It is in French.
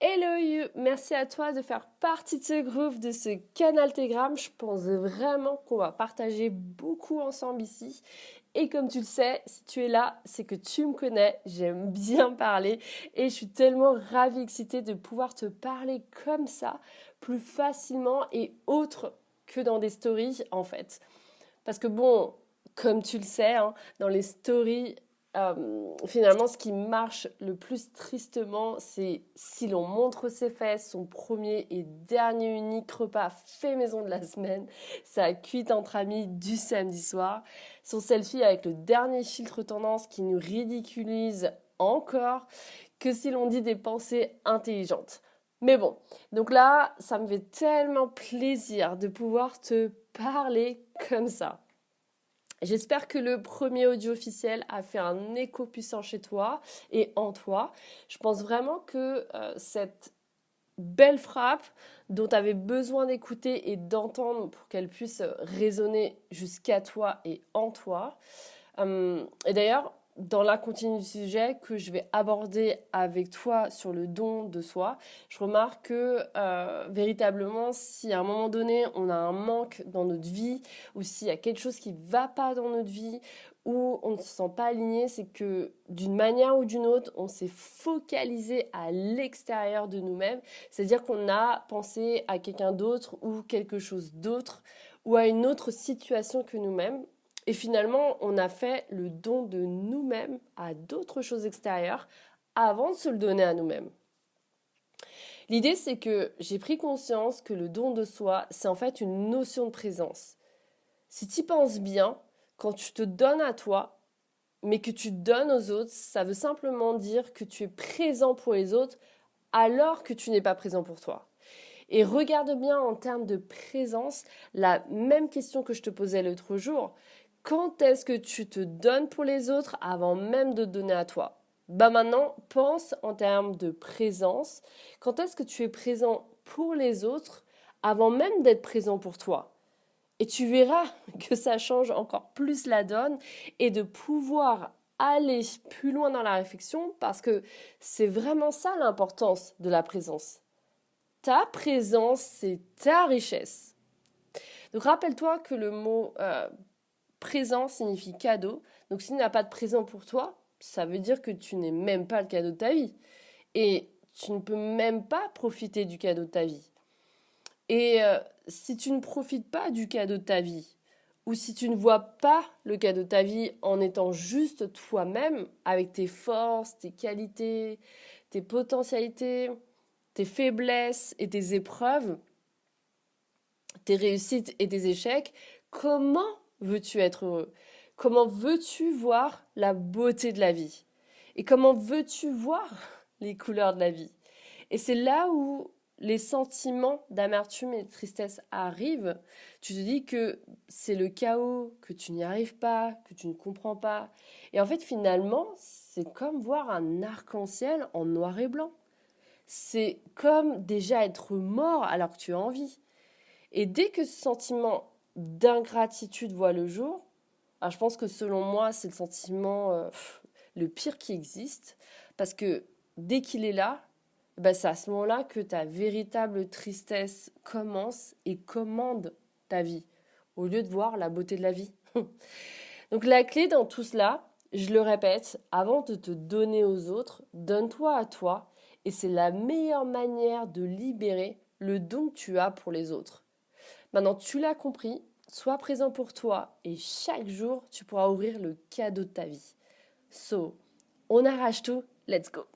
Hello you, merci à toi de faire partie de ce groupe, de ce canal Telegram. Je pense vraiment qu'on va partager beaucoup ensemble ici. Et comme tu le sais, si tu es là, c'est que tu me connais, j'aime bien parler et je suis tellement ravie, excitée de pouvoir te parler comme ça, plus facilement et autre que dans des stories en fait. Parce que bon, comme tu le sais, hein, dans les stories, finalement, ce qui marche le plus tristement, c'est si l'on montre ses fesses, son premier et dernier unique repas fait maison de la semaine, sa cuite entre amis du samedi soir, son selfie avec le dernier filtre tendance qui nous ridiculise encore, que si l'on dit des pensées intelligentes. Mais bon, donc là, ça me fait tellement plaisir de pouvoir te parler comme ça. J'espère que le premier audio officiel a fait un écho puissant chez toi et en toi. Je pense vraiment que cette belle frappe dont tu avais besoin d'écouter et d'entendre pour qu'elle puisse résonner jusqu'à toi et en toi. Et d'ailleurs, dans la continuité du sujet que je vais aborder avec toi sur le don de soi, je remarque que véritablement, si à un moment donné, on a un manque dans notre vie, ou s'il y a quelque chose qui ne va pas dans notre vie, ou on ne se sent pas aligné, c'est que d'une manière ou d'une autre, on s'est focalisé à l'extérieur de nous-mêmes, c'est-à-dire qu'on a pensé à quelqu'un d'autre ou quelque chose d'autre, ou à une autre situation que nous-mêmes. Et finalement, on a fait le don de nous-mêmes à d'autres choses extérieures avant de se le donner à nous-mêmes. L'idée, c'est que j'ai pris conscience que le don de soi, c'est en fait une notion de présence. Si tu y penses bien, quand tu te donnes à toi, mais que tu donnes aux autres, ça veut simplement dire que tu es présent pour les autres alors que tu n'es pas présent pour toi. Et regarde bien en termes de présence la même question que je te posais l'autre jour. Quand est-ce que tu te donnes pour les autres avant même de te donner à toi? Bah maintenant, pense en termes de présence. Quand est-ce que tu es présent pour les autres avant même d'être présent pour toi? Et tu verras que ça change encore plus la donne et de pouvoir aller plus loin dans la réflexion parce que c'est vraiment ça l'importance de la présence. Ta présence, c'est ta richesse. Donc rappelle-toi que le mot présent signifie cadeau. Donc s'il n'y a pas de présent pour toi, ça veut dire que tu n'es même pas le cadeau de ta vie. Et tu ne peux même pas profiter du cadeau de ta vie. Et si tu ne profites pas du cadeau de ta vie, ou si tu ne vois pas le cadeau de ta vie en étant juste toi-même, avec tes forces, tes qualités, tes potentialités, tes faiblesses et tes épreuves, tes réussites et tes échecs, comment veux-tu être heureux? Comment veux-tu voir la beauté de la vie? Et comment veux-tu voir les couleurs de la vie? Et c'est là où les sentiments d'amertume et de tristesse arrivent. Tu te dis que c'est le chaos, que tu n'y arrives pas, que tu ne comprends pas. Et en fait, finalement, c'est comme voir un arc-en-ciel en noir et blanc. C'est comme déjà être mort alors que tu as envie. Et dès que ce sentiment d'ingratitude voit le jour, alors je pense que selon moi, c'est le sentiment le pire qui existe, parce que dès qu'il est là, bah, c'est à ce moment-là que ta véritable tristesse commence et commande ta vie, au lieu de voir la beauté de la vie. Donc la clé dans tout cela, je le répète, avant de te donner aux autres, donne-toi à toi, et c'est la meilleure manière de libérer le don que tu as pour les autres. Maintenant, tu l'as compris, sois présent pour toi et chaque jour, tu pourras ouvrir le cadeau de ta vie. So, on arrache tout, let's go!